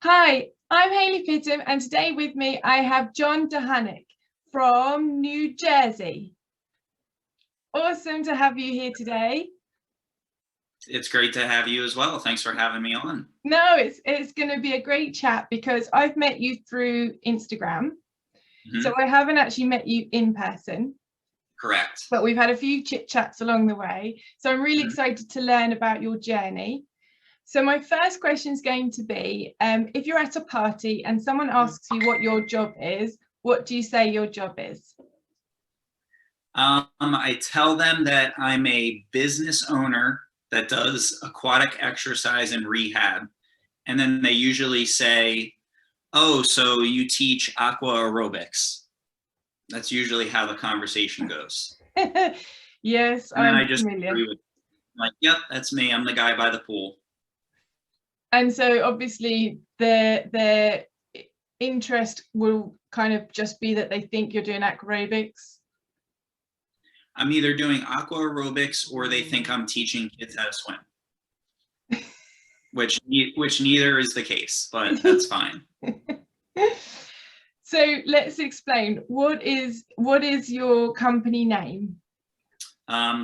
Hi, I'm Hayley Fitton, and today with me I have John Duhanick from New Jersey. Awesome to have you here today. It's great to have you as well. Thanks for having me on. No, it's going to be a great chat because I've met you through Instagram. So I haven't actually met you in person. Correct. But we've had a few chit chats along the way. So I'm really excited to learn about your journey. So my first question is going to be, if you're at a party and someone asks you what your job is, what do you say your job is? I tell them that I'm a business owner that does aquatic exercise and rehab. And then they usually say, oh, so you teach aqua aerobics. That's usually how the conversation goes. Yes, and I'm I just familiar. agree with like, yep, that's me. I'm the guy by the pool. And so obviously their interest will kind of just be that they think you're doing aerobics. I'm either doing aqua aerobics or they think I'm teaching kids how to swim, which neither is the case, but that's fine. So let's explain, what is your company name?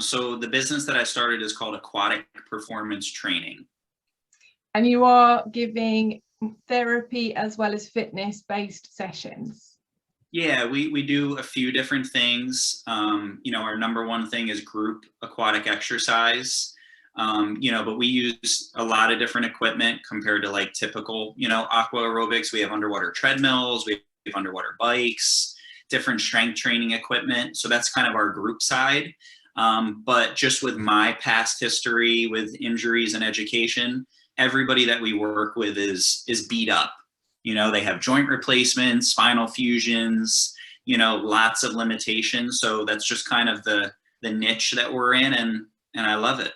So the business that I started is called Aquatic Performance Training. And you are giving therapy as well as fitness-based sessions? Yeah, we do a few different things. Our number one thing is group aquatic exercise. But we use a lot of different equipment compared to like typical, aqua aerobics. We have underwater treadmills, we have underwater bikes, different strength training equipment. So that's kind of our group side. But just with my past history with injuries and education, everybody that we work with is beat up. They have joint replacements, spinal fusions, lots of limitations. So that's just kind of the niche that we're in, and I love it.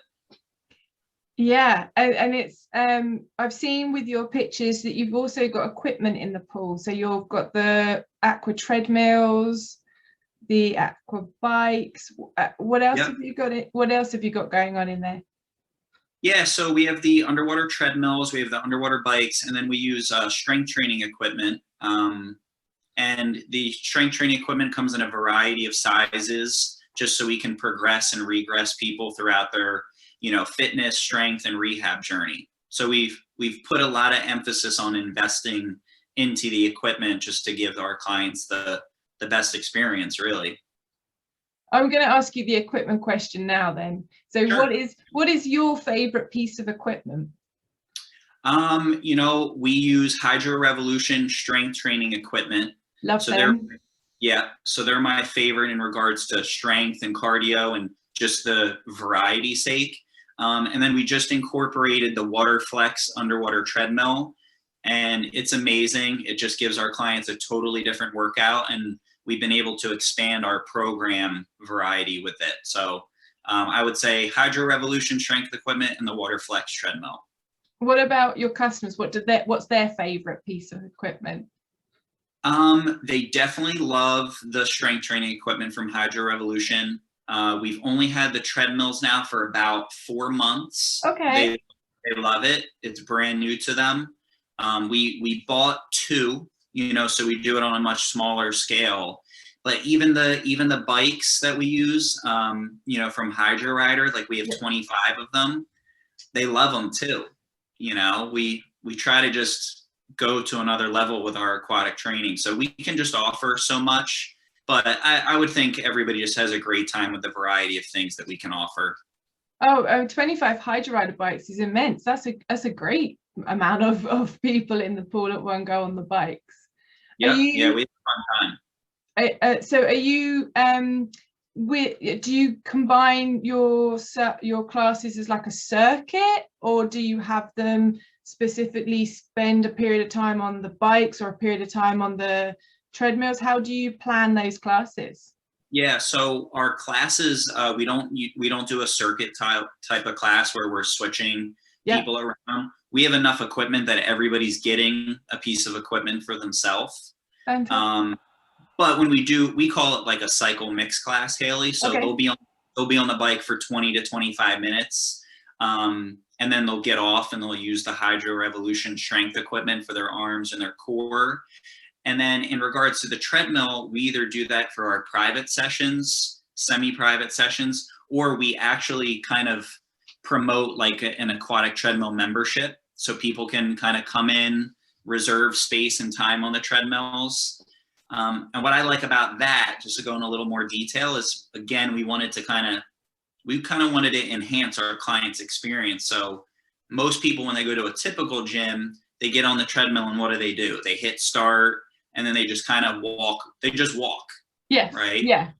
Yeah, and it's I've seen with your pictures that you've also got equipment in the pool. So you've got the aqua treadmills, the aqua bikes. What else have you got? What else have you got going on in there? Yeah, so we have the underwater treadmills, we have the underwater bikes, and then we use strength training equipment. And the strength training equipment comes in a variety of sizes, just so we can progress and regress people throughout their, fitness, strength, and rehab journey. So we've put a lot of emphasis on investing into the equipment just to give our clients the best experience, really. I'm going to ask you the equipment question now then. So Sure. what is your favorite piece of equipment? We use Hydro Revolution strength training equipment. Love them. So they're my favorite in regards to strength and cardio and just the variety sake. And then we just incorporated the WaterFlex underwater treadmill, and it's amazing. It just gives our clients a totally different workout, and we've been able to expand our program variety with it. So I would say Hydro Revolution strength equipment and the WaterFlex treadmill. What about your customers? What's their favorite piece of equipment? They definitely love the strength training equipment from Hydro Revolution. We've only had the treadmills now for about 4 months. Okay. They love it. It's brand new to them. We bought 2, so we do it on a much smaller scale. But even the bikes that we use, from Hydro Rider, like we have 25 of them. They love them too. We try to just go to another level with our aquatic training. So we can just offer so much, but I would think everybody just has a great time with the variety of things that we can offer. Oh, 25 Hydro Rider bikes is immense. That's a great amount of people in the pool at one go on the bikes. Yeah, we have a fun time. So are you do you combine your classes as like a circuit, or do you have them specifically spend a period of time on the bikes or a period of time on the treadmills? How do you plan those classes? Yeah, so our classes, we don't do a circuit type of class where we're switching people around. We have enough equipment that everybody's getting a piece of equipment for themselves. But when we call it like a cycle mix class, Hayley. So they'll be on the bike for 20 to 25 minutes. And then they'll get off and they'll use the Hydro Revolution strength equipment for their arms and their core. And then in regards to the treadmill, we either do that for our private sessions, semi-private sessions, or we actually kind of promote like an aquatic treadmill membership. So people can kind of come in, reserve space and time on the treadmills. And what I like about that, just to go in a little more detail, is again, we kind of wanted to enhance our clients' experience. So most people, when they go to a typical gym, they get on the treadmill and what do? They hit start and then they just kind of walk. They just walk. Yes. Right. Yeah.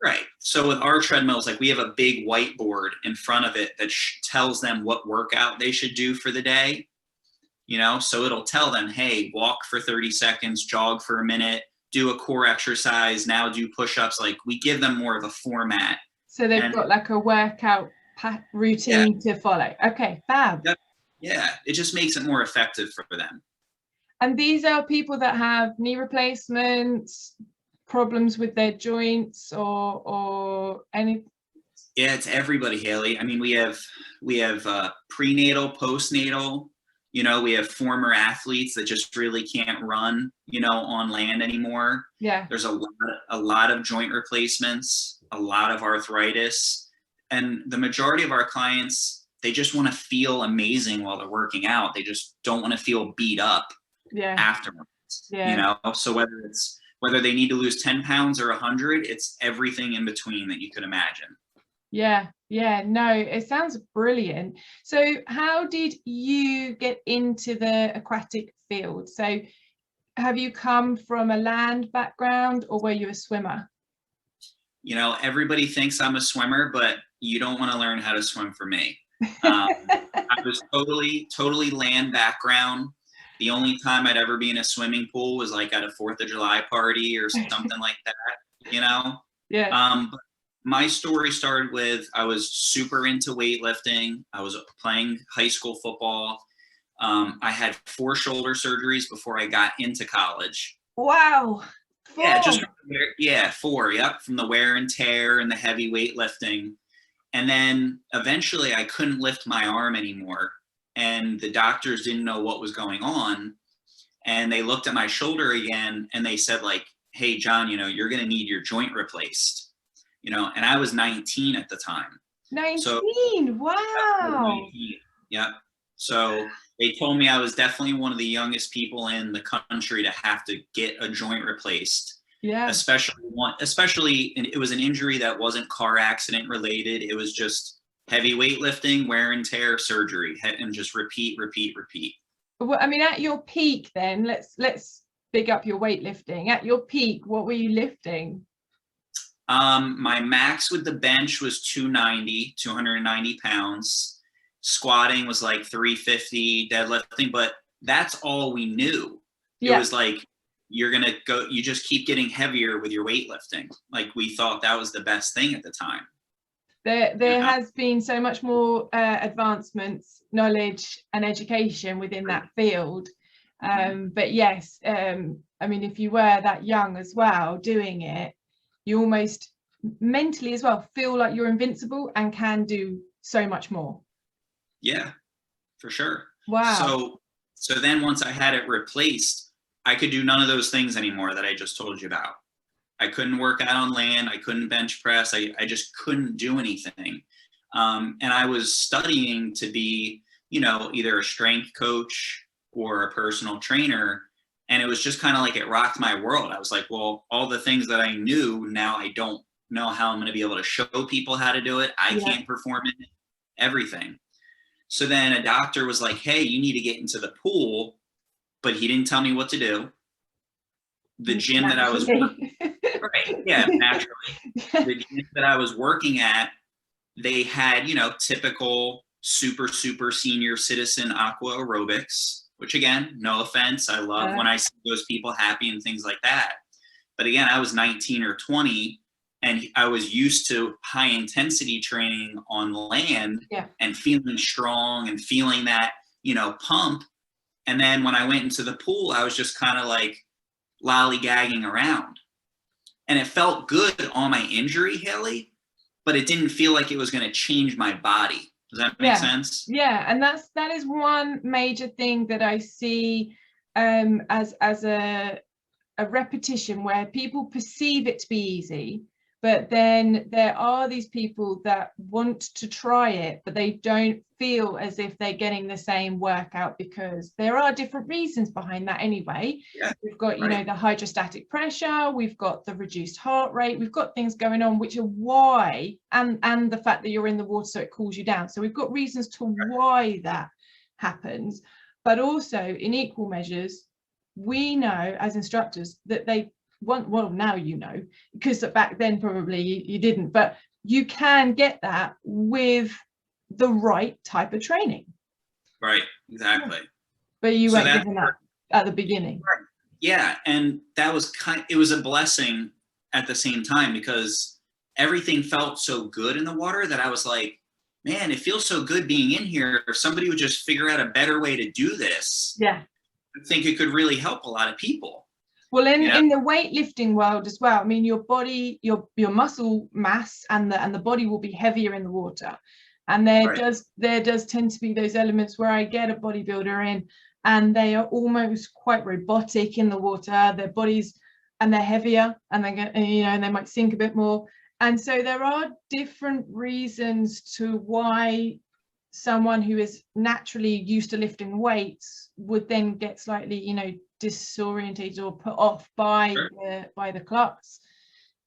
Right. So with our treadmills, like we have a big whiteboard in front of it that tells them what workout they should do for the day. So it'll tell them, hey, walk for 30 seconds, jog for a minute, do a core exercise, now do push-ups. Like we give them more of a format. So they've got like a workout routine to follow. Okay, fab. Yep. Yeah, it just makes it more effective for them. And these are people that have knee replacements, problems with their joints, or any. Yeah, it's everybody, Haley. I mean, we have prenatal, postnatal. We have former athletes that just really can't run, on land anymore. Yeah. There's a lot of joint replacements, a lot of arthritis, and the majority of our clients, they just want to feel amazing while they're working out. They just don't want to feel beat up afterwards. Yeah. So whether they need to lose 10 pounds or 100, it's everything in between that you could imagine. Yeah. No, it sounds brilliant. So how did you get into the aquatic field? So have you come from a land background or were you a swimmer? Everybody thinks I'm a swimmer, but you don't want to learn how to swim for me. I was totally land background. The only time I'd ever be in a swimming pool was like at a 4th of July party or something like that, Yeah. But my story started with, I was super into weightlifting. I was playing high school football. I had 4 shoulder surgeries before I got into college. Wow. 4. Yeah, 4. Yep. From the wear and tear and the heavy weightlifting. And then eventually I couldn't lift my arm anymore. And the doctors didn't know what was going on. And they looked at my shoulder again and they said like, hey, John, you're going to need your joint replaced. And I was 19 at the time. 19, so, wow. 19, yep. So they told me I was definitely one of the youngest people in the country to have to get a joint replaced. Yeah. Especially it was an injury that wasn't car accident related. It was just heavy weightlifting, wear and tear, surgery, and just repeat. Well, I mean, at your peak then, let's big up your weightlifting. At your peak, what were you lifting? My max with the bench was 290 pounds. Squatting was like 350, deadlifting, but that's all we knew. It was like, you just keep getting heavier with your weightlifting. Like we thought that was the best thing at the time. There has been so much more advancements, knowledge and education within that field. But yes, I mean, if you were that young as well doing it, you almost mentally as well feel like you're invincible and can do so much more. Yeah, for sure. Wow. So then once I had it replaced, I could do none of those things anymore that I just told you about. I couldn't work out on land. I couldn't bench press. I just couldn't do anything. And I was studying to be, either a strength coach or a personal trainer. And it was just kind of like it rocked my world. I was like, well, all the things that I knew, now I don't know how I'm going to be able to show people how to do it. I can't perform it, everything. So then a doctor was like, hey, you need to get into the pool, but he didn't tell me what to do. The gym that I was working, naturally. The gym that I was working at, they had, typical super senior citizen aqua aerobics, which again, no offense, I love when I see those people happy and things like that. But again, I was 19 or 20 and I was used to high intensity training on land and feeling strong and feeling that, pump. And then when I went into the pool, I was just kind of like lollygagging around. And it felt good on my injury, Haley, but it didn't feel like it was going to change my body. Does that make sense? Yeah, and that is one major thing that I see as a repetition, where people perceive it to be easy, but then there are these people that want to try it, but they don't feel as if they're getting the same workout, because there are different reasons behind that anyway. Yeah, we've got, you know, the hydrostatic pressure, we've got the reduced heart rate, we've got things going on which are why, and the fact that you're in the water so it cools you down. So we've got reasons to why that happens, but also in equal measures, we know as instructors that they want, well, now you know, because back then probably you didn't, but you can get that with the right type of training. Right, exactly. But you weren't given that at the beginning. Yeah, and that was it was a blessing at the same time, because everything felt so good in the water that I was like, man, it feels so good being in here. If somebody would just figure out a better way to do this, yeah, I think it could really help a lot of people. Well, in the weightlifting world as well, I mean, your body, your muscle mass and the body will be heavier in the water. And there does tend to be those elements where I get a bodybuilder in and they are almost quite robotic in the water, their bodies, and they're heavier, and they get, you know, and they might sink a bit more. And so there are different reasons to why someone who is naturally used to lifting weights would then get slightly, you know, disorientated or put off by the class.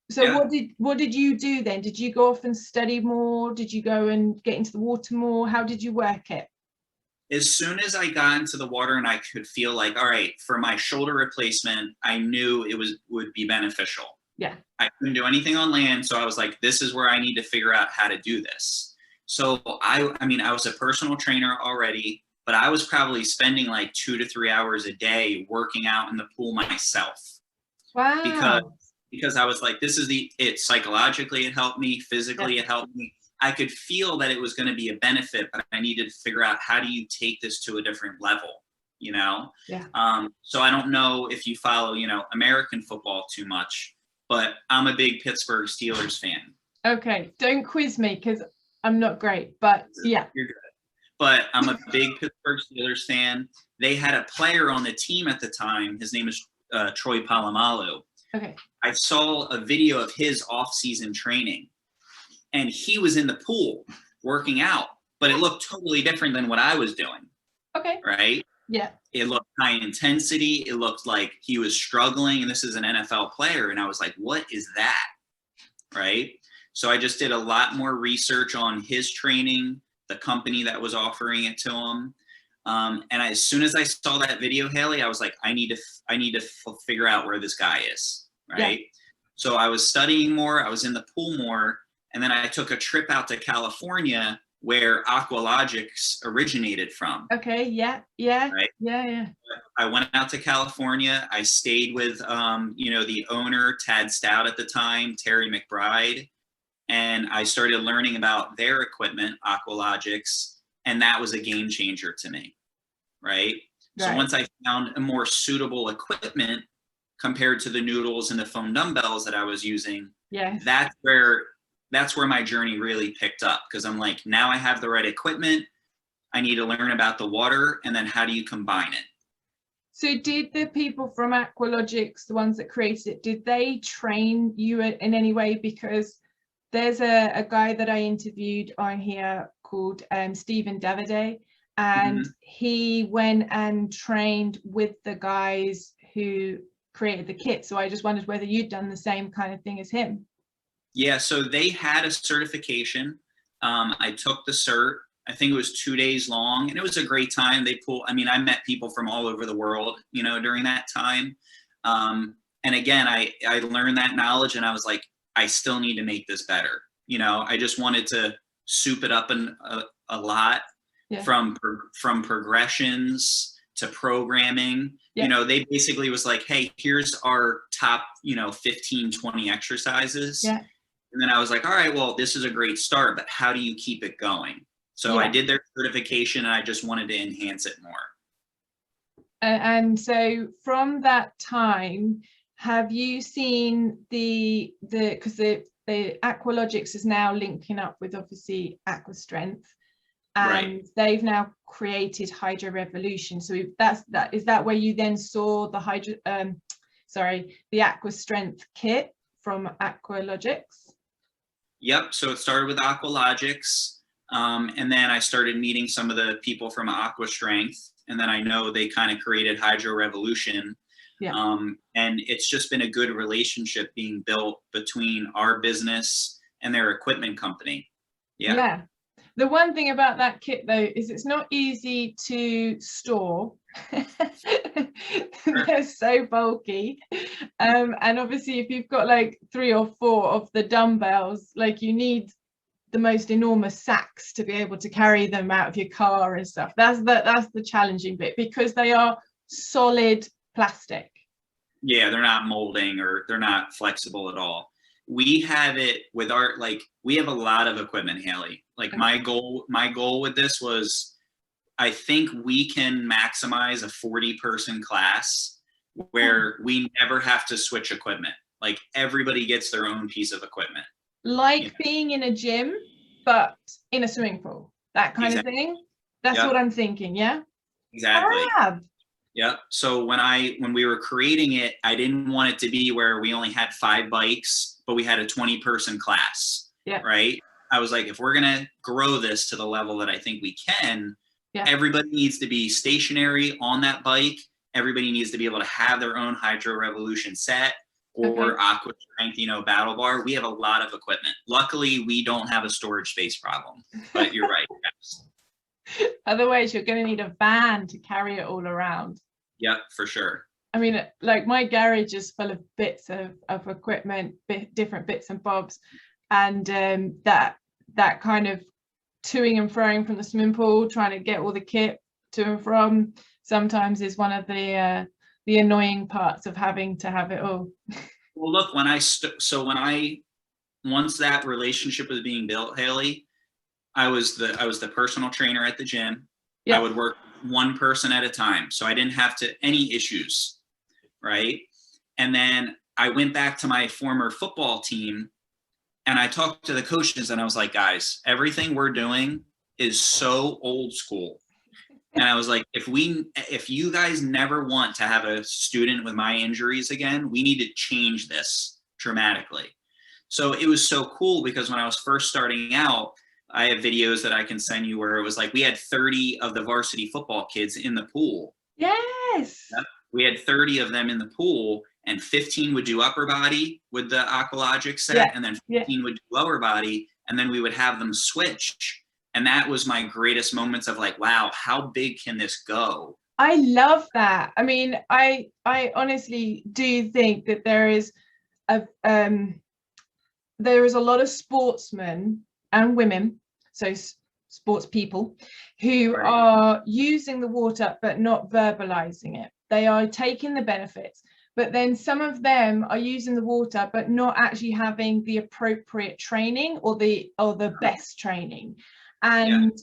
So what did you do then? Did you go off and study more? Did you go and get into the water more? How did you work it? As soon as I got into the water and I could feel like, all right, for my shoulder replacement, I knew it would be beneficial. Yeah. I couldn't do anything on land, so I was like, this is where I need to figure out how to do this. So I mean, I was a personal trainer already, but I was probably spending like 2 to 3 hours a day working out in the pool myself. Wow. Because I was like, this is it psychologically, it helped me, physically, it helped me. I could feel that it was going to be a benefit, but I needed to figure out, how do you take this to a different level, you know? Yeah. So I don't know if you follow, you know, American football too much, but I'm a big Pittsburgh Steelers fan. Okay, don't quiz me because I'm not great, but yeah. You're good. But I'm a big Pittsburgh Steelers fan. They had a player on the team at the time. His name is Troy Polamalu. Okay. I saw a video of his off-season training, and he was in the pool working out, but it looked totally different than what I was doing. Okay. Right? Yeah. It looked high intensity. It looked like he was struggling, and this is an NFL player. And I was like, what is that? Right? So I just did a lot more research on his training, the company that was offering it to him. And as soon as I saw that video, Haley, I was like, I need to figure out where this guy is. Right? Yeah. So I was studying more. I was in the pool more. And then I took a trip out to California, where Aqualogics originated from. Okay. Yeah. Yeah. Right? Yeah. I went out to California. I stayed with, you know, the owner, Tad Stout at the time, Terry McBride. And I started learning about their equipment, Aqualogics, and that was a game changer to me, right? So once I found a more suitable equipment compared to the noodles and the foam dumbbells that I was using, that's where my journey really picked up, because I'm like, now I have the right equipment. I need to learn about the water, and then how do you combine it? So did the people from Aqualogics, the ones that created it, did they train you in any way? Because there's a guy that I interviewed on here called Stephen Davide, and he went and trained with the guys who created the kit. So I just wondered whether you'd done the same kind of thing as him. Yeah, so they had a certification. I took the cert. I think it was 2 days long, and it was a great time. I met people from all over the world, you know, during that time. And again, I learned that knowledge, and I was like, I still need to make this better. You know, I just wanted to soup it up a lot, from progressions to programming. You know, they basically was like, hey, here's our top, you know, 15, 20 exercises. Yeah. And then I was like, all right, well, this is a great start, but how do you keep it going? So I did their certification, and I just wanted to enhance it more. And so from that time, have you seen because the Aqualogics is now linking up with obviously Aquastrength, and they've now created Hydro Revolution. So is that where you then saw the the Aqua Strength kit from Aqualogics? Yep. So it started with Aqualogics, and then I started meeting some of the people from Aqua Strength, and then I know they kind of created Hydro Revolution. Yeah. And it's just been a good relationship being built between our business and their equipment company. Yeah. The one thing about that kit though is it's not easy to store. They're so bulky, and obviously if you've got like 3 or 4 of the dumbbells, like you need the most enormous sacks to be able to carry them out of your car and stuff. That's the challenging bit, because they are solid plastic. Yeah, they're not molding or they're not flexible at all. We have it with our, like, we have a lot of equipment, Haley. Like my goal with this was, I think we can maximize a 40-person class where we never have to switch equipment. Like everybody gets their own piece of equipment. Like being in a gym, but in a swimming pool, that kind of thing. That's what I'm thinking. Yeah. Exactly. Yeah. So when we were creating it, I didn't want it to be where we only had 5 bikes, but we had a 20-person class. Yeah. Right. I was like, if we're going to grow this to the level that I think we can, everybody needs to be stationary on that bike. Everybody needs to be able to have their own Hydro Revolution set or Aqua Strength, battle bar. We have a lot of equipment. Luckily, we don't have a storage space problem, but you're right. Yes. Otherwise, you're going to need a van to carry it all around. Yeah, for sure. I mean, like my garage is full of bits of equipment, different bits and bobs, and that kind of toing and froing from the swimming pool, trying to get all the kit to and from, sometimes is one of the annoying parts of having to have it all. Well, look, once that relationship was being built, Haley, I was the personal trainer at the gym. I would work one person at a time, so I didn't have any issues, right? And then I went back to my former football team, and I talked to the coaches, and I was like, guys, everything we're doing is so old school. And I was like, if you guys never want to have a student with my injuries again, we need to change this dramatically. So it was so cool, because when I was first starting out, I have videos that I can send you where it was like we had 30 of the varsity football kids in the pool. Yes. We had 30 of them in the pool, and 15 would do upper body with the Aqualogic set, and then 15 would do lower body, and then we would have them switch. And that was my greatest moments of like, wow, how big can this go? I love that. I mean, I honestly do think that there is a lot of sportsmen and women, so sports people, who are using the water but not verbalizing it. They are taking the benefits, but then some of them are using the water but not actually having the appropriate training or the best training. And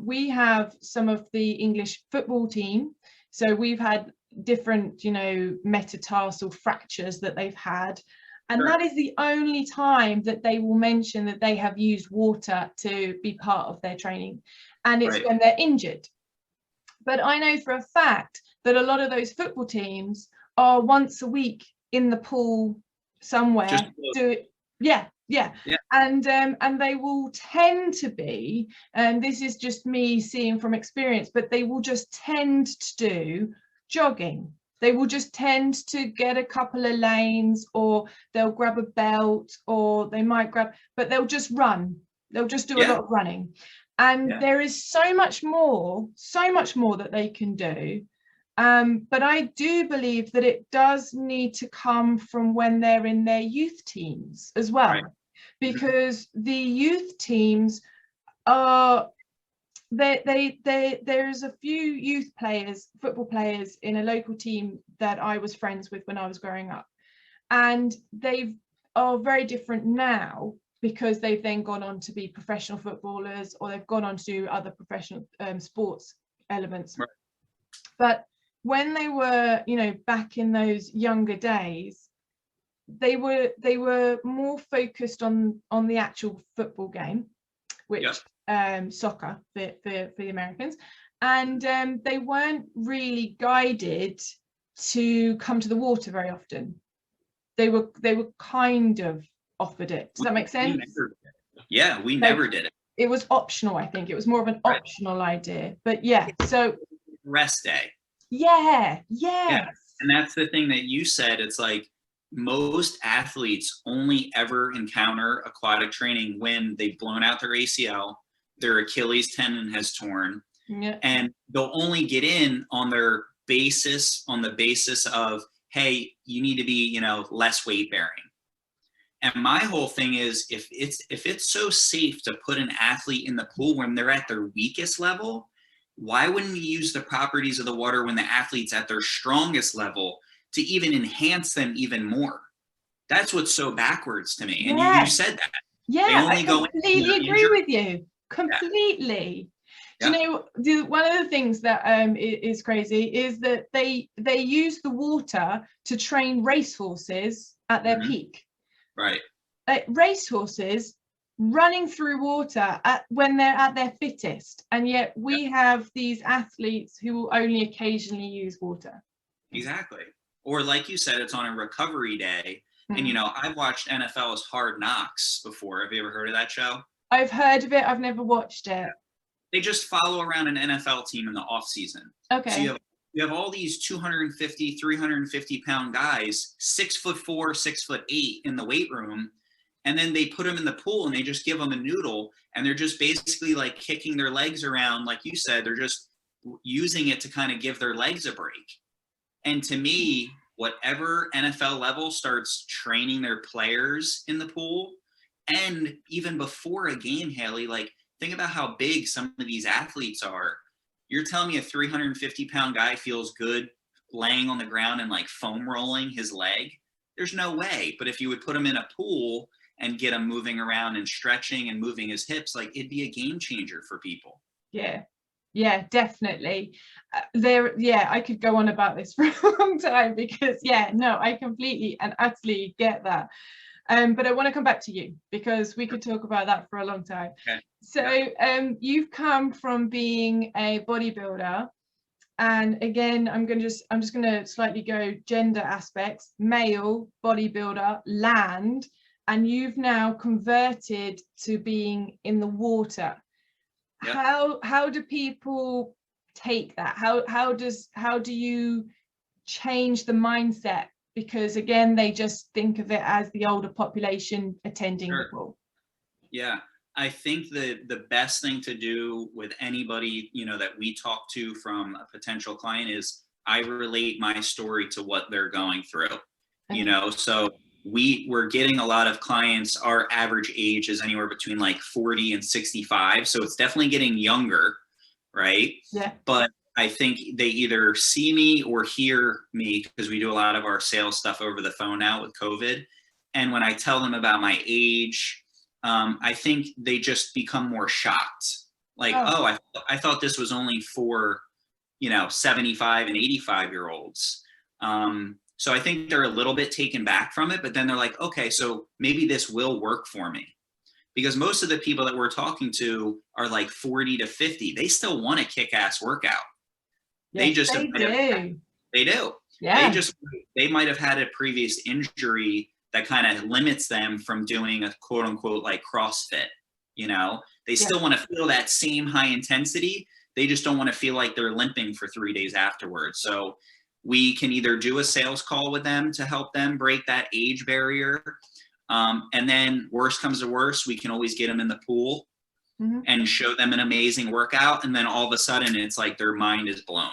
we have some of the English football team, so we've had different metatarsal fractures that they've had, and that is the only time that they will mention that they have used water to be part of their training, and it's when they're injured. But I know for a fact that a lot of those football teams are once a week in the pool somewhere. And they will tend to be, and this is just me seeing from experience, but they will just tend to do jogging. They will just tend to get a couple of lanes, or they'll grab a belt, or they might but they'll just run. They'll just do a lot of running. And there is so much more that they can do. But I do believe that it does need to come from when they're in their youth teams as well, because the youth teams are, there's a few youth players, football players in a local team that I was friends with when I was growing up, and they are very different now, because they've then gone on to be professional footballers, or they've gone on to do other professional sports elements. But when they were, back in those younger days, they were more focused on the actual football game, which soccer for the Americans, and they weren't really guided to come to the water very often. They were kind of offered it. Does that make sense? We never did it. It was optional. I think it was more of an optional idea. But yeah, so rest day. Yeah. And that's the thing that you said. It's like most athletes only ever encounter aquatic training when they've blown out their ACL, their Achilles tendon has torn, and they'll only get in on the basis of, hey, you need to be, less weight bearing. And my whole thing is, if it's so safe to put an athlete in the pool when they're at their weakest level, why wouldn't we use the properties of the water when the athlete's at their strongest level to even enhance them even more? That's what's so backwards to me. And you said that. Yeah, I completely agree with you. Completely. Yeah. Do you know, one of the things that is crazy is that they use the water to train racehorses at their peak. Right. Like racehorses running through water when they're at their fittest, and yet we have these athletes who will only occasionally use water. Exactly. Or like you said, it's on a recovery day. And I've watched NFL's Hard Knocks before. Have you ever heard of that show? I've heard of it. I've never watched it. They just follow around an NFL team in the off season. Okay. So you have all these 250, 350 pound guys, 6'4", 6'8" in the weight room. And then they put them in the pool and they just give them a noodle, and they're just basically like kicking their legs around. Like you said, they're just using it to kind of give their legs a break. And to me, whatever NFL level starts training their players in the pool, and even before a game, Haley, like think about how big some of these athletes are. You're telling me a 350 pound guy feels good laying on the ground and like foam rolling his leg? There's no way. But if you would put him in a pool and get him moving around and stretching and moving his hips, like it'd be a game changer for people. Yeah, definitely. I could go on about this for a long time because I completely and utterly get that. But I want to come back to you because we could talk about that for a long time. Okay. So you've come from being a bodybuilder, and again, I'm just going to slightly go gender aspects, male bodybuilder, land, and you've now converted to being in the water. Yep. How do people take that? How do you change the mindset? Because again, they just think of it as the older population attending the pool. Yeah, I think the best thing to do with anybody that we talk to from a potential client is I relate my story to what they're going through. Okay. So we're getting a lot of clients. Our average age is anywhere between like 40 and 65, so it's definitely getting younger, right? Yeah. But I think they either see me or hear me because we do a lot of our sales stuff over the phone now with COVID. And when I tell them about my age, I think they just become more shocked. Like, I thought this was only for, 75 and 85-year-olds. So I think they're a little bit taken back from it, but then they're like, okay, so maybe this will work for me. Because most of the people that we're talking to are like 40 to 50. They still want a kick-ass workout. Yes, they do. Yeah. They might have had a previous injury that kind of limits them from doing a quote unquote like CrossFit. They still want to feel that same high intensity. They just don't want to feel like they're limping for 3 days afterwards. So we can either do a sales call with them to help them break that age barrier. And then worst comes to worst, we can always get them in the pool and show them an amazing workout. And then all of a sudden it's like their mind is blown,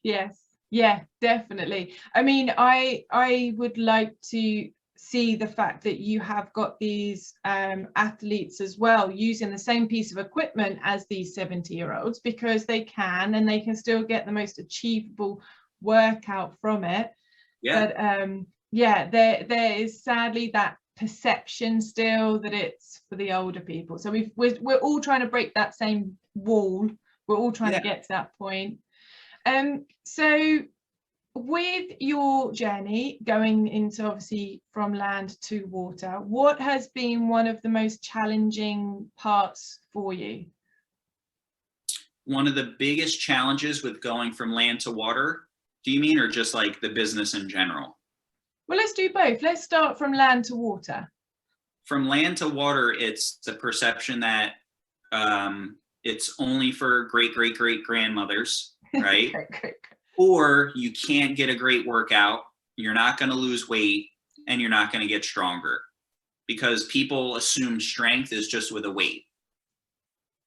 Yes. Yeah, definitely. I mean, I would like to see the fact that you have got these athletes as well using the same piece of equipment as these 70-year-olds, because they can, and they can still get the most achievable workout from it. Yeah. But there is sadly that perception still that it's for the older people. So we're all trying to break that same wall. We're all trying to get to that point. So with your journey going into obviously from land to water, what has been one of the most challenging parts for you? One of the biggest challenges with going from land to water, do you mean, or just like the business in general? Well, let's do both. Let's start from land to water. From land to water, it's the perception that it's only for great great great grandmothers, right? Great. Or you can't get a great workout, you're not going to lose weight, and you're not going to get stronger, because people assume strength is just with a weight,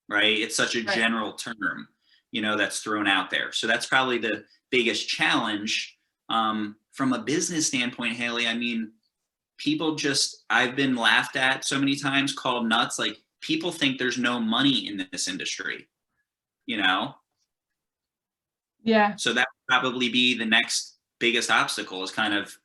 right? It's such a Right. general term, that's thrown out there. So that's probably the biggest challenge. From a business standpoint, Haley, I mean, I've been laughed at so many times, called nuts. Like, people think there's no money in this industry, Yeah. So that would probably be the next biggest obstacle, is kind of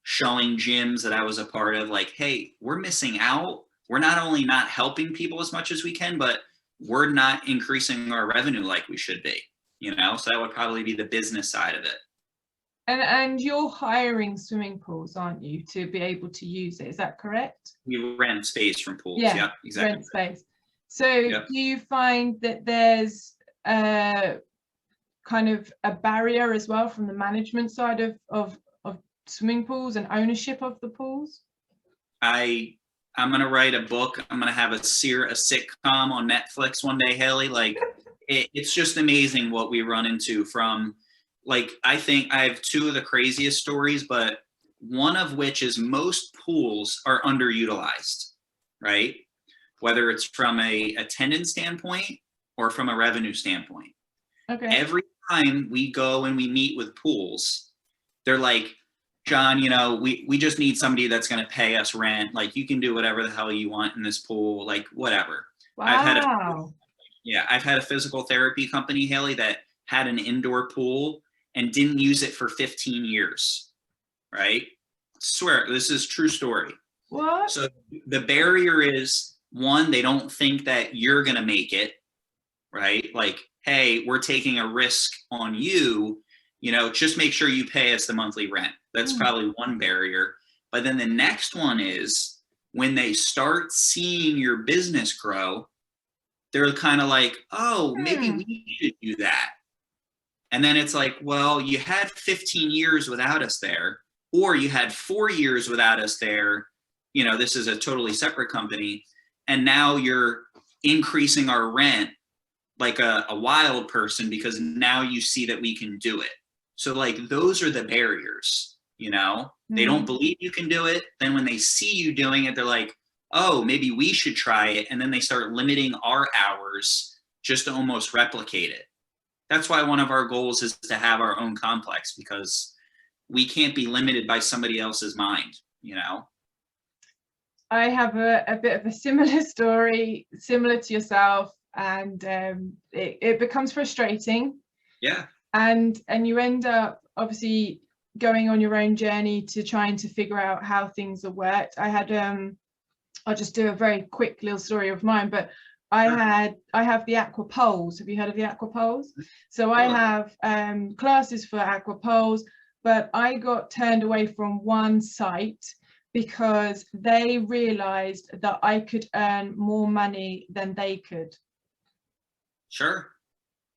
showing gyms that I was a part of, like, hey, we're missing out. We're not only not helping people as much as we can, but we're not increasing our revenue like we should be, So that would probably be the business side of it. And you're hiring swimming pools, aren't you, to be able to use it? Is that correct? We rent space from pools. Yeah, Yep, exactly. rent space. So Yep. do you find that there's kind of a barrier as well from the management side of swimming pools and ownership of the pools? I'm gonna write a book. I'm gonna have a sitcom on Netflix one day, Haley. Like, it's just amazing what we run into from, like, I think I have two of the craziest stories, but one of which is most pools are underutilized, right? Whether it's from a attendance standpoint or from a revenue standpoint. Okay. Every time we go and we meet with pools, they're like, John, we just need somebody that's going to pay us rent. Like, you can do whatever the hell you want in this pool, like, whatever. Wow. I've had a physical therapy company, Haley, that had an indoor pool and didn't use it for 15 years, right? Swear, this is true story. What? So the barrier is, one, they don't think that you're going to make it, right? Like, hey, we're taking a risk on you, just make sure you pay us the monthly rent. That's probably one barrier. But then the next one is, when they start seeing your business grow, they're kind of like, oh, maybe we should do that. And then it's like, well, you had 15 years without us there, or you had 4 years without us there. This is a totally separate company. And now you're increasing our rent like a wild person, because now you see that we can do it. So, like, those are the barriers, They don't believe you can do it. Then when they see you doing it, they're like, oh, maybe we should try it. And then they start limiting our hours just to almost replicate it. That's why one of our goals is to have our own complex, because we can't be limited by somebody else's mind, I have a bit of a similar story, similar to yourself, and it becomes frustrating. Yeah. And you end up obviously going on your own journey to trying to figure out how things have worked. I had I'll just do a very quick little story of mine, but I have the aqua poles. Have you heard of the aqua poles? So I have classes for aqua poles, but I got turned away from one site because they realized that I could earn more money than they could. Sure.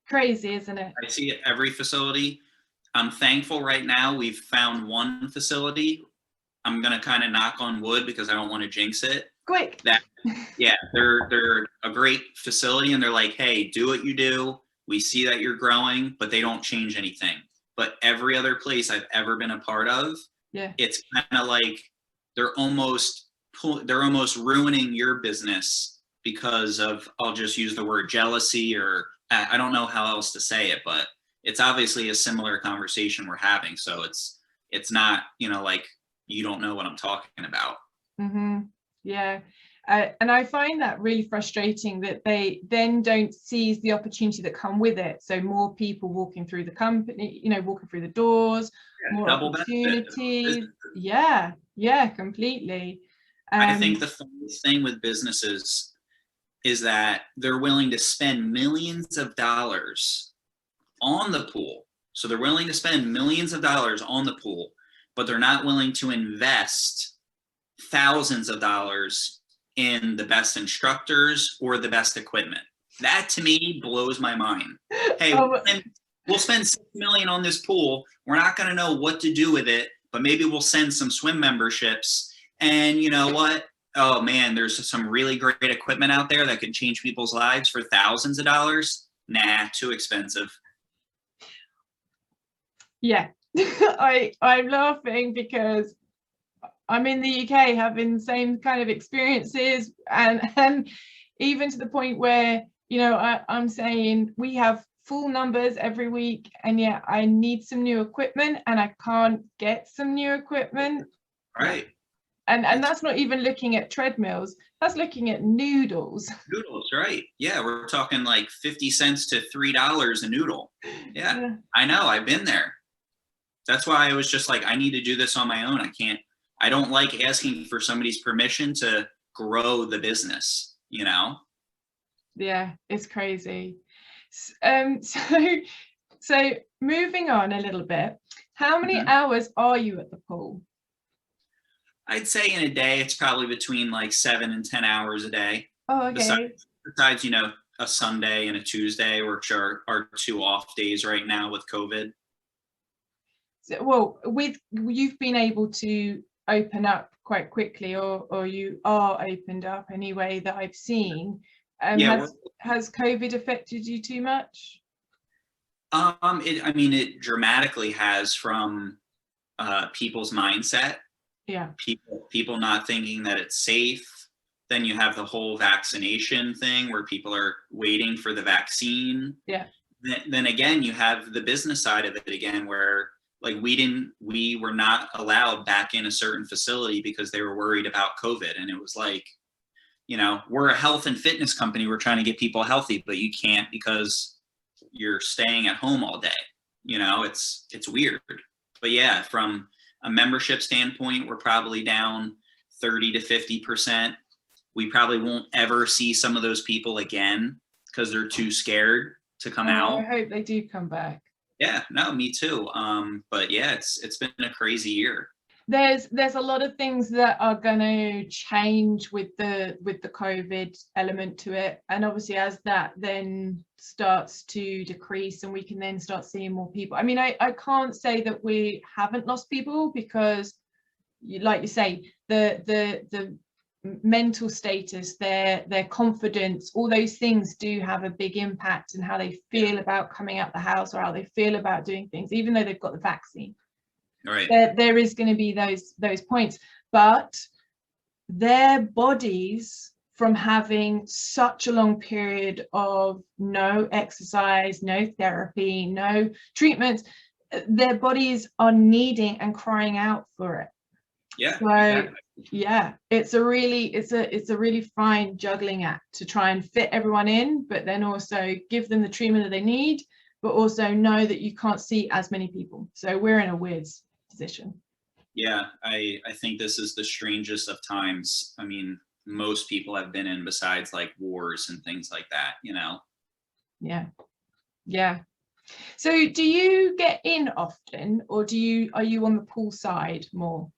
Crazy, isn't it? I see it every facility. I'm thankful right now we've found one facility. I'm gonna kind of knock on wood because I don't want to jinx it. Quick. They're a great facility, and they're like, hey, do what you do. We see that you're growing, but they don't change anything. But every other place I've ever been a part of, it's kind of like they're almost ruining your business because of, I'll just use the word jealousy, or I don't know how else to say it, but it's obviously a similar conversation we're having. So it's not, like, you don't know what I'm talking about. Yeah. And I find that really frustrating, that they then don't seize the opportunity that come with it. So more people walking through the company, walking through the doors, more opportunities. Yeah, completely. I think the funniest thing with businesses is that they're willing to spend millions of dollars on the pool. So they're willing to spend millions of dollars on the pool, but they're not willing to invest thousands of dollars in the best instructors or the best equipment. That to me blows my mind. Hey, we'll spend 6 million on this pool. We're not going to know what to do with it, but maybe we'll send some swim memberships. And you know what? Oh man, there's some really great equipment out there that could change people's lives for thousands of dollars. Nah, too expensive. Yeah, I'm laughing because I'm in the UK having the same kind of experiences, and even to the point where, you know, I'm saying we have full numbers every week, and yet I need some new equipment and I can't get some new equipment. Right. And that's not even looking at treadmills, that's looking at noodles. Noodles, right. Yeah, we're talking like 50 cents to $3 a noodle. Yeah, I know, I've been there. That's why I was just like, I need to do this on my own. I don't like asking for somebody's permission to grow the business, you know? Yeah, it's crazy. So moving on a little bit, how many hours are you at the pool? I'd say in a day, it's probably between like 7 and 10 hours a day. Oh, okay. Besides, you know, a Sunday and a Tuesday, which are our 2 off days right now with COVID. So, well, you've been able to open up quite quickly, or you are opened up anyway that I've seen. Has COVID affected you too much? It dramatically has, from people's mindset. Yeah. People not thinking that it's safe. Then you have the whole vaccination thing where people are waiting for the vaccine. Yeah. Then again, you have the business side of it again, where like we were not allowed back in a certain facility because they were worried about COVID. And it was like, you know, we're a health and fitness company. We're trying to get people healthy, but you can't because you're staying at home all day. You know, it's weird. But yeah, from a membership standpoint, we're probably down 30 to 50%. We probably won't ever see some of those people again because they're too scared to come out. I hope they do come back. Yeah, no, me too. But yeah, it's been a crazy year. There's a lot of things that are going to change with the COVID element to it, and obviously as that then starts to decrease and we can then start seeing more people. I mean, I can't say that we haven't lost people, because like you say, the mental status, their confidence, all those things do have a big impact in how they feel about coming out the house, or how they feel about doing things, even though they've got the vaccine. Right. There is going to be those points, but their bodies, from having such a long period of no exercise, no therapy, no treatments, their bodies are needing and crying out for it. Yeah. So exactly. Yeah, it's a really fine juggling act to try and fit everyone in, but then also give them the treatment that they need, but also know that you can't see as many people. So we're in a weird position. Yeah, I think this is the strangest of times. I mean, most people have been in, besides like wars and things like that, you know? Yeah. So do you get in often, or are you on the pool side more?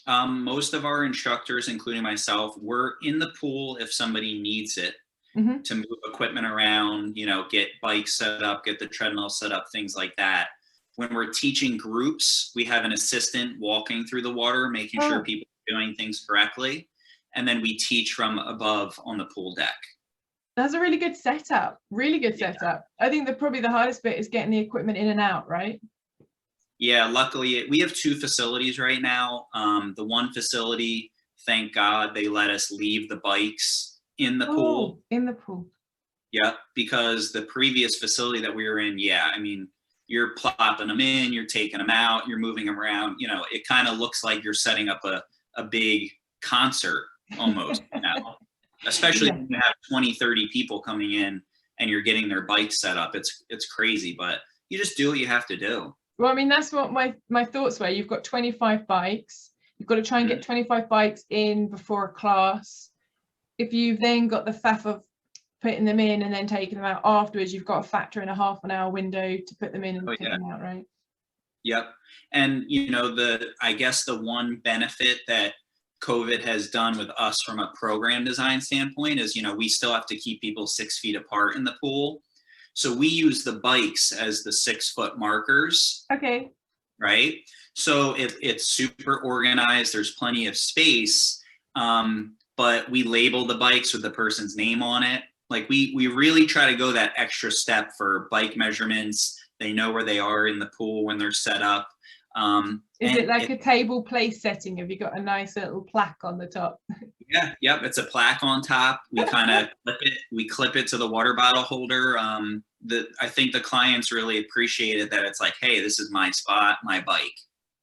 Most of our instructors, including myself, we're in the pool if somebody needs it to move equipment around, you know, get bikes set up, get the treadmill set up, things like that. When we're teaching groups, we have an assistant walking through the water, making sure people are doing things correctly. And then we teach from above on the pool deck. That's a really good setup. Really good setup. I think probably the hardest bit is getting the equipment in and out, right? Yeah, luckily we have 2 facilities right now. The one facility, thank God, they let us leave the bikes in the pool. In the pool. Yep, because the previous facility that we were in, I mean, you're plopping them in, you're taking them out, you're moving them around. You know, it kind of looks like you're setting up a big concert almost now, especially when you have 20, 30 people coming in and you're getting their bikes set up. It's crazy, but you just do what you have to do. Well, I mean, that's what my thoughts were. You've got 25 bikes. You've got to try and get 25 bikes in before a class. If you've then got the faff of putting them in and then taking them out afterwards, you've got to factor in a half an hour window to put them in and take them out, right? Yep. And I guess the one benefit that COVID has done with us from a program design standpoint is, we still have to keep people 6 feet apart in the pool. So we use the bikes as the 6-foot markers. Okay. Right. So it's super organized. There's plenty of space. But we label the bikes with the person's name on it. Like we really try to go that extra step for bike measurements. They know where they are in the pool when they're set up. Is it like a table place setting? Have you got a nice little plaque on the top? Yeah, yep. It's a plaque on top. We kind of clip it to the water bottle holder. I think the clients really appreciated that. It's like, hey, this is my spot, my bike,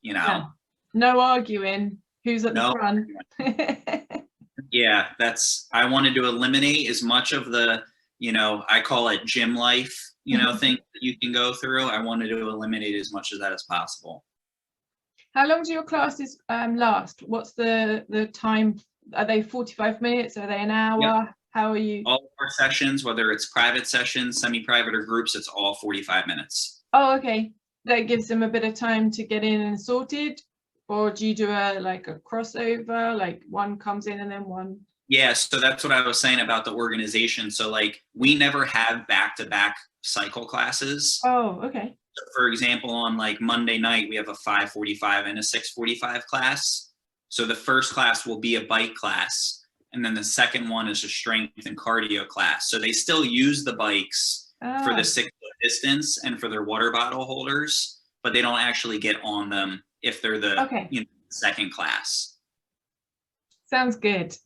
Yeah. No arguing. Who's at the front? Yeah, I wanted to eliminate as much of the, I call it gym life, thing that you can go through. I wanted to eliminate as much of that as possible. How long do your classes last? What's the time? Are they 45 minutes? Are they an hour? Yep. How are you? All of our sessions, whether it's private sessions, semi-private, or groups, it's all 45 minutes. Oh, okay. That gives them a bit of time to get in and sorted? Or do you do a crossover, like one comes in and then one? Yeah, so that's what I was saying about the organization. So we never have back-to-back cycle classes. Oh, okay. So for example, on Monday night, we have a 5:45 and a 6:45 class. So the first class will be a bike class. And then the second one is a strength and cardio class. So they still use the bikes for the 6-foot distance and for their water bottle holders, but they don't actually get on them if they're the second class. Sounds good.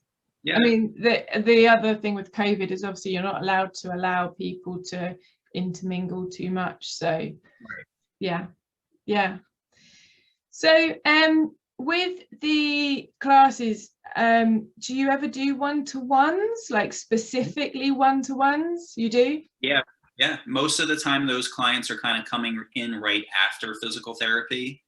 Yeah. I mean, the other thing with COVID is obviously you're not allowed to allow people to intermingle too much. So right. Yeah. So with the classes, do you ever do one-to-ones, like specifically one-to-ones? You do? Yeah. Most of the time those clients are kind of coming in right after physical therapy.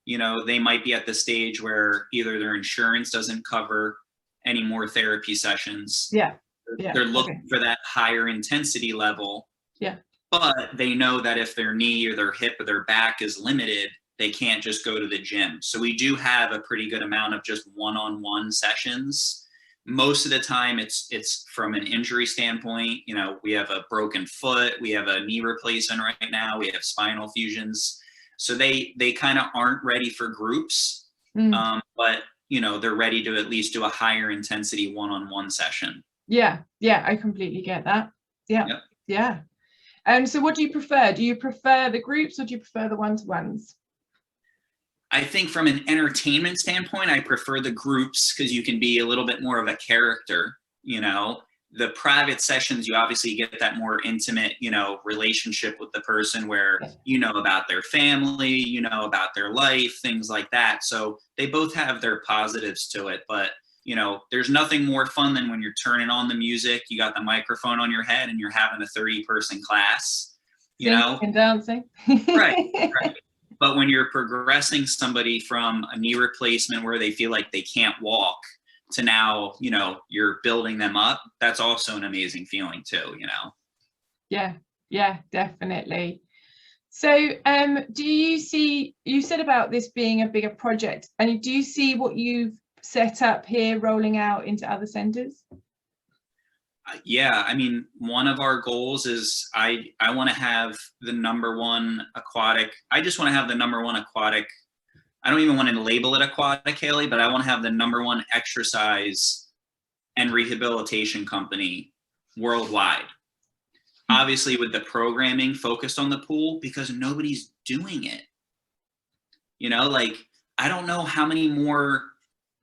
They might be at the stage where either their insurance doesn't cover any more therapy sessions. Yeah. They're looking for that higher intensity level. Yeah. But they know that if their knee or their hip or their back is limited, they can't just go to the gym. So we do have a pretty good amount of just one-on-one sessions. Most of the time it's from an injury standpoint. We have a broken foot, we have a knee replacement right now, we have spinal fusions. So they kind of aren't ready for groups, but they're ready to at least do a higher intensity one-on-one session. Yeah, I completely get that. Yeah. And so what do you prefer? Do you prefer the groups or do you prefer the one-to-ones? I think from an entertainment standpoint, I prefer the groups because you can be a little bit more of a character. The private sessions, you obviously get that more intimate, relationship with the person where you know about their family, about their life, things like that. So they both have their positives to it. But, there's nothing more fun than when you're turning on the music, you got the microphone on your head and you're having a 30-person class, Singing and dancing. Right. But when you're progressing somebody from a knee replacement where they feel like they can't walk to now, you're building them up, that's also an amazing feeling too, Yeah, definitely. So do you see, you said about this being a bigger project, and do you see what you've set up here rolling out into other centers? Yeah, I mean, one of our goals is I want to have the #1 aquatic. I just want to have the #1 aquatic. I don't even want to label it aquatic, Haley, but I want to have the #1 exercise and rehabilitation company worldwide. Obviously, with the programming focused on the pool, because nobody's doing it. I don't know how many more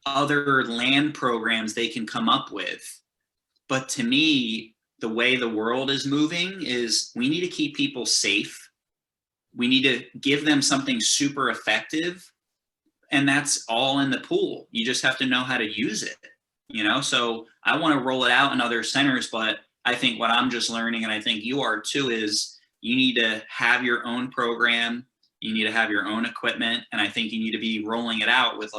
other land programs they can come up with. But to me, the way the world is moving is we need to keep people safe. We need to give them something super effective. And that's all in the pool. You just have to know how to use it, So I want to roll it out in other centers, but I think what I'm just learning, and I think you are too, is you need to have your own program. You need to have your own equipment. And I think you need to be rolling it out with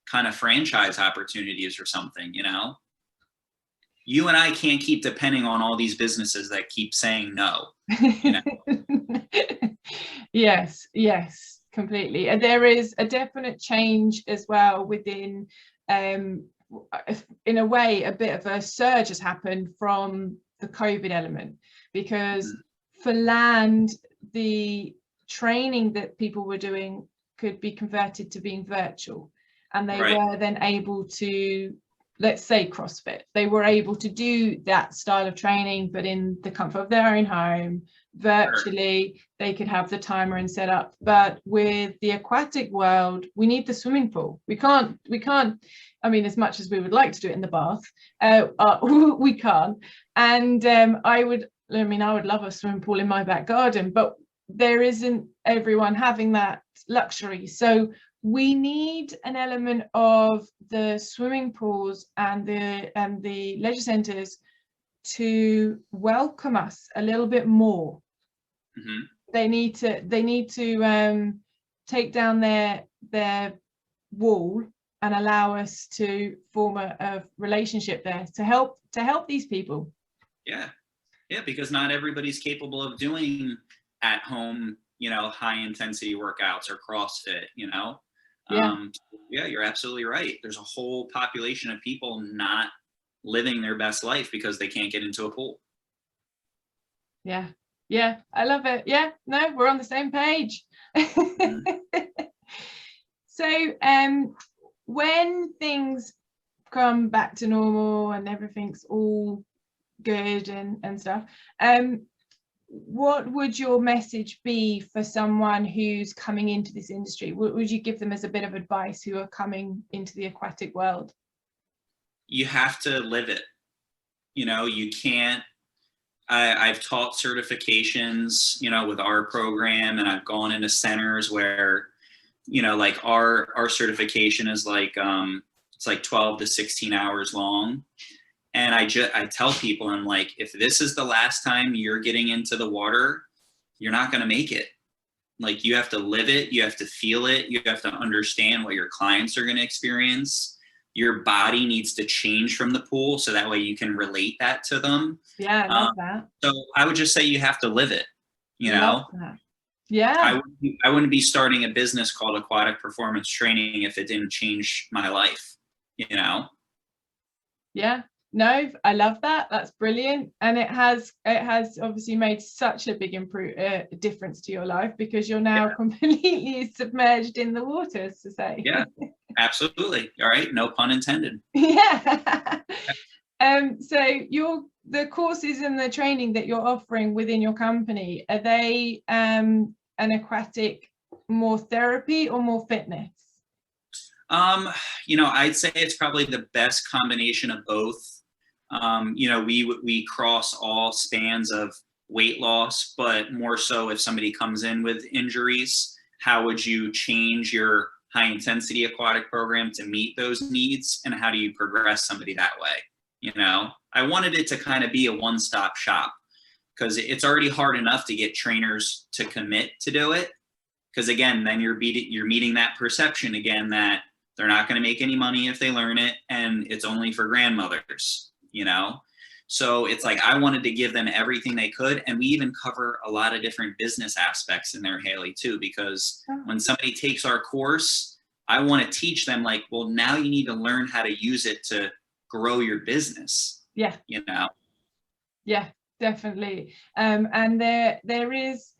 kind of franchise opportunities or something, you and I can't keep depending on all these businesses that keep saying no. You know? Yes, yes, completely. And there is a definite change as well within, in a way, a bit of a surge has happened from the COVID element, because for land, the training that people were doing could be converted to being virtual, and they were then able to, let's say CrossFit, they were able to do that style of training, but in the comfort of their own home, virtually. They could have the timer and set up. But with the aquatic world, we need the swimming pool. We can't, I mean, as much as we would like to do it in the bath, we can't. And I would love a swimming pool in my back garden, but there isn't everyone having that luxury. So we need an element of the swimming pools and the leisure centres to welcome us a little bit more. Mm-hmm. They need to take down their wall and allow us to form a relationship there to help these people. Yeah, because not everybody's capable of doing at home, high intensity workouts or CrossFit, Yeah, you're absolutely right. There's a whole population of people not living their best life because they can't get into a pool. Yeah, I love it. Yeah, no, we're on the same page. So when things come back to normal and everything's all good and stuff, what would your message be for someone who's coming into this industry? What would you give them as a bit of advice who are coming into the aquatic world? You have to live it. You can't. I've taught certifications, with our program, and I've gone into centers where, like our certification is like it's like 12 to 16 hours long. And I tell people, I'm like, if this is the last time you're getting into the water, you're not going to make it. Like, you have to live it. You have to feel it. You have to understand what your clients are going to experience. Your body needs to change from the pool, so that way you can relate that to them. Yeah, I love that. So I would just say you have to live it, Love that. Yeah. I wouldn't be starting a business called Aquatic Performance Training if it didn't change my life, Yeah. No, I love that. That's brilliant. And it has obviously made such a big difference to your life, because you're now completely submerged in the waters, to say. Yeah, absolutely. All right. No pun intended. Yeah. So the courses and the training that you're offering within your company, are they an aquatic more therapy or more fitness? I'd say it's probably the best combination of both. We cross all spans of weight loss, but more so if somebody comes in with injuries, how would you change your high intensity aquatic program to meet those needs, and how do you progress somebody that way? I wanted it to kind of be a one-stop shop, because it's already hard enough to get trainers to commit to do it. Because again, then you're meeting that perception again that they're not going to make any money if they learn it, and it's only for grandmothers, So it's like, I wanted to give them everything they could. And we even cover a lot of different business aspects in there, Haley, too, because when somebody takes our course, I want to teach them, like, well, now you need to learn how to use it to grow your business. Yeah. Yeah, definitely. And there is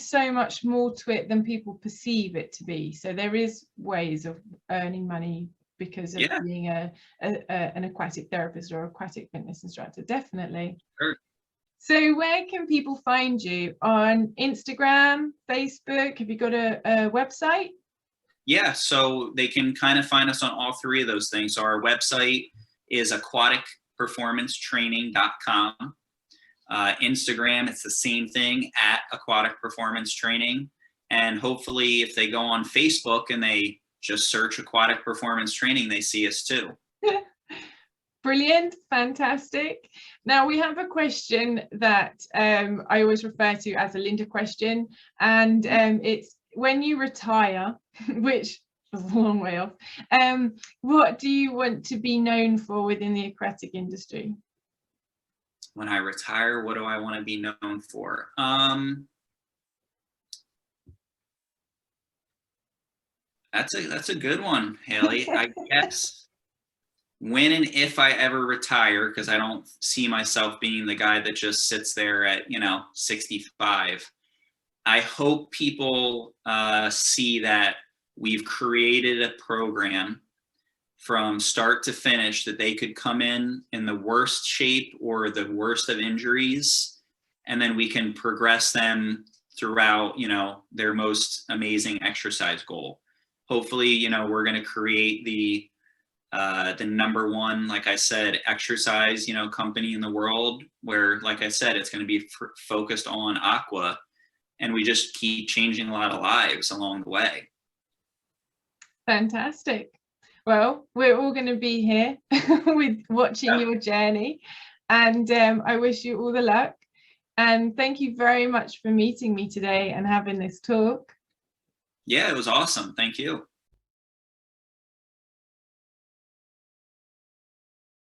so much more to it than people perceive it to be. So there is ways of earning money because of being an aquatic therapist or aquatic fitness instructor. Definitely. Sure. So where can people find you? On Instagram, Facebook? Have you got a website? Yeah, so they can kind of find us on all three of those things. So our website is aquaticperformancetraining.com. Instagram, it's the same thing, at Aquatic Performance Training. And hopefully if they go on Facebook and they just search Aquatic Performance Training, they see us too. Brilliant, fantastic. Now we have a question that I always refer to as a Linda question, and it's, when you retire, which That's a long way off. What do you want to be known for within the aquatic industry? When I retire, what do I want to be known for? That's a good one, Haley. I guess when and if I ever retire, because I don't see myself being the guy that just sits there at 65. I hope people see that we've created a program from start to finish that they could come in the worst shape or the worst of injuries, and then we can progress them throughout, their most amazing exercise goal. Hopefully, we're going to create the number one, like I said, exercise, company in the world where, like I said, it's going to be focused on aqua, and we just keep changing a lot of lives along the way. Fantastic. Well, we're all going to be here with watching your journey, and I wish you all the luck. And thank you very much for meeting me today and having this talk. Yeah, it was awesome. Thank you.